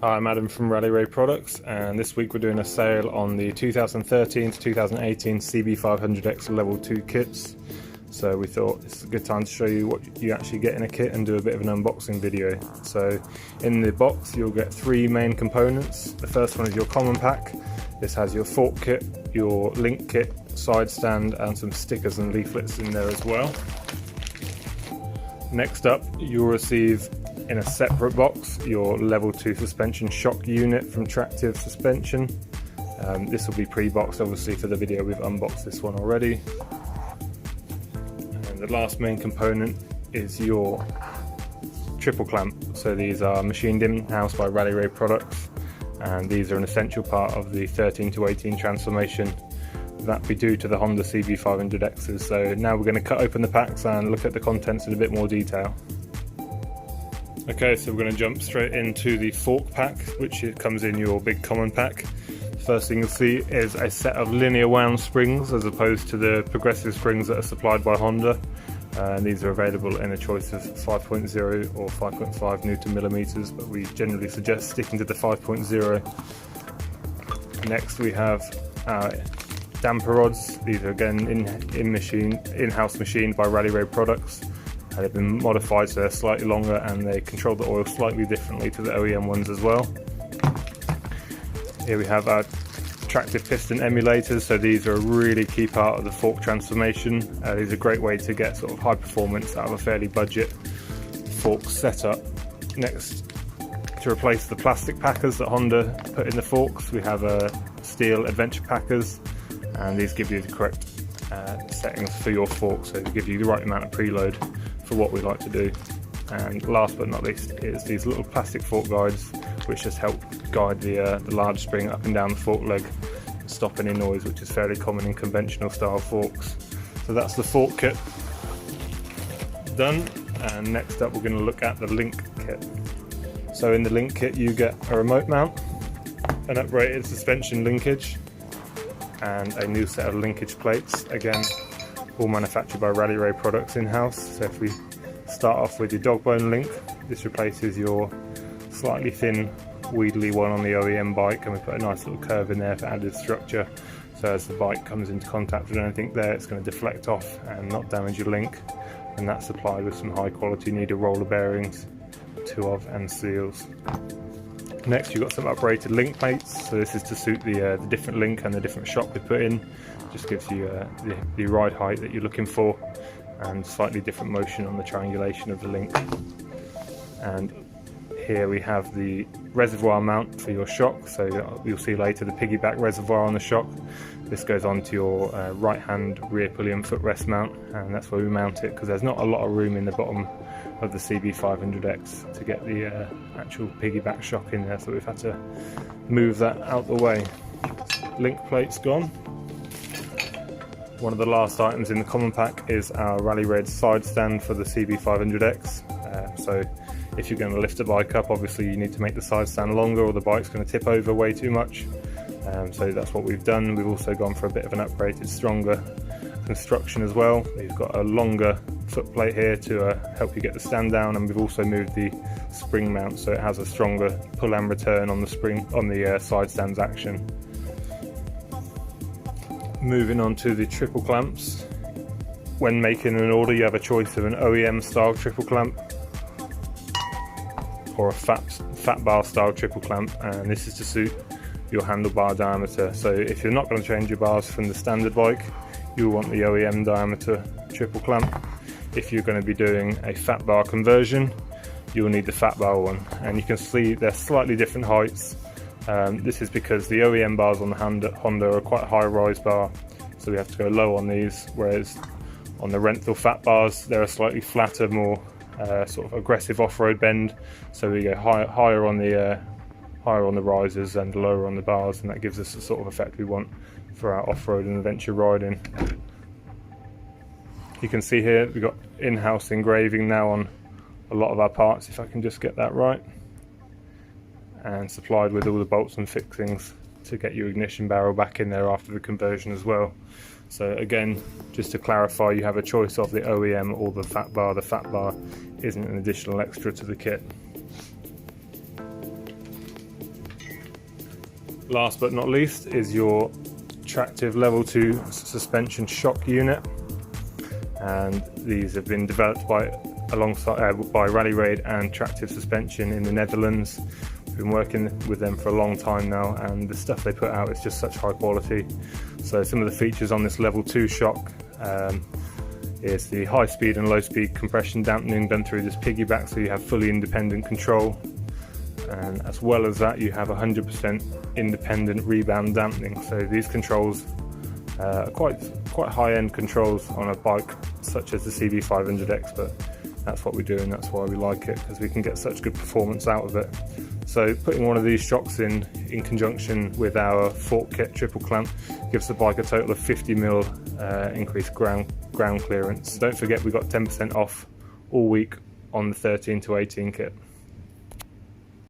Hi, I'm Adam from Rally Ray Products, and this week we're doing a sale on the 2013 to 2018 CB500X Level 2 kits. So we thought it's a good time to show you what you actually get in a kit and do a bit of an unboxing video. So in the box you'll get three main components. The first one is your common pack. This has your fork kit, your link kit, side stand, and some stickers and leaflets in there as well. Next up, you'll receive in a separate box your level 2 suspension shock unit from Tractive suspension. This will be pre-boxed obviously for the video. We've unboxed this one already. And the last main component is your triple clamp. So these are machined in-house by Rally Ray Products, and these are an essential part of the 13 to 18 transformation that we do to the Honda CB500Xs. So now we're going to cut open the packs and look at the contents in a bit more detail. Okay, so we're going to jump straight into the fork pack, which comes in your big common pack. First thing you'll see is a set of linear wound springs as opposed to the progressive springs that are supplied by Honda. And these are available in a choice of 5.0 or 5.5 Newton millimeters, but we generally suggest sticking to the 5.0. Next we have damper rods. These are again in-house machined by Rally Ray Products. They've been modified so they're slightly longer and they control the oil slightly differently to the OEM ones as well. Here we have our Tractive piston emulators. So these are a really key part of the fork transformation. These are a great way to get sort of high performance out of a fairly budget fork setup. Next, to replace the plastic packers that Honda put in the forks, we have steel adventure packers, and these give you the correct settings for your fork, so they give you the right amount of preload for what we like to do. And last but not least is these little plastic fork guides, which just help guide the large spring up and down the fork leg and stop any noise, which is fairly common in conventional style forks. So that's the fork kit done, and next up we're going to look at the link kit. So in the link kit you get a remote mount, an uprated suspension linkage, and a new set of linkage plates, again all manufactured by Rally Ray Products in-house. So if we start off with your dog bone link, this replaces your slightly thin wheedly one on the OEM bike, and we put a nice little curve in there for added structure, so as the bike comes into contact with anything there it's going to deflect off and not damage your link. And that's supplied with some high quality needle roller bearings, 2 of and seals. Next you've got some uprated link plates. So this is to suit the different link and the different shock we put in. Just gives you the ride height that you're looking for and slightly different motion on the triangulation of the link. And here we have the reservoir mount for your shock. So you'll see later the piggyback reservoir on the shock. This goes onto your right hand rear pillion footrest mount, and that's where we mount it because there's not a lot of room in the bottom of the CB500X to get the actual piggyback shock in there, so we've had to move that out the way. Link plate's gone. One of the last items in the common pack is our Rally Red side stand for the CB500X. So if you're going to lift a bike up, obviously you need to make the side stand longer or the bike's going to tip over way too much. So that's what we've done. We've also gone for a bit of an uprated, stronger construction as well. We've got a longer foot plate here to help you get the stand down, and we've also moved the spring mount so it has a stronger pull and return on the spring on the side stand's action. Moving on to the triple clamps. When making an order you have a choice of an OEM style triple clamp or a fat bar style triple clamp, and this is to suit your handlebar diameter. So if you're not going to change your bars from the standard bike, you'll want the OEM diameter triple clamp. If you're going to be doing a fat bar conversion, you'll need the fat bar one, and you can see they're slightly different heights. This is because the OEM bars on the Honda are quite a high rise bar, so we have to go low on these, whereas on the Renthal fat bars they're a slightly flatter, more sort of aggressive off-road bend, so we go higher on the risers and lower on the bars, and that gives us the sort of effect we want for our off-road and adventure riding. You can see here we've got in-house engraving now on a lot of our parts, if I can just get that right, and supplied with all the bolts and fixings to get your ignition barrel back in there after the conversion as well. So again, just to clarify, you have a choice of the OEM or the fat bar. The fat bar isn't an additional extra to the kit. Last but not least is your Tractive level 2 suspension shock unit, and these have been developed by Rally Raid and Tractive Suspension in the Netherlands. We've been working with them for a long time now, and the stuff they put out is just such high quality. So some of the features on this level 2 shock is the high speed and low speed compression dampening done through this piggyback, so you have fully independent control, and as well as that you have 100% independent rebound dampening. So these controls are quite high-end controls on a bike such as the CB500X, but that's what we do and that's why we like it, because we can get such good performance out of it. So putting one of these shocks in conjunction with our fork kit triple clamp gives the bike a total of 50mm increased ground clearance. Don't forget, we got 10% off all week on the 13 to 18 kit.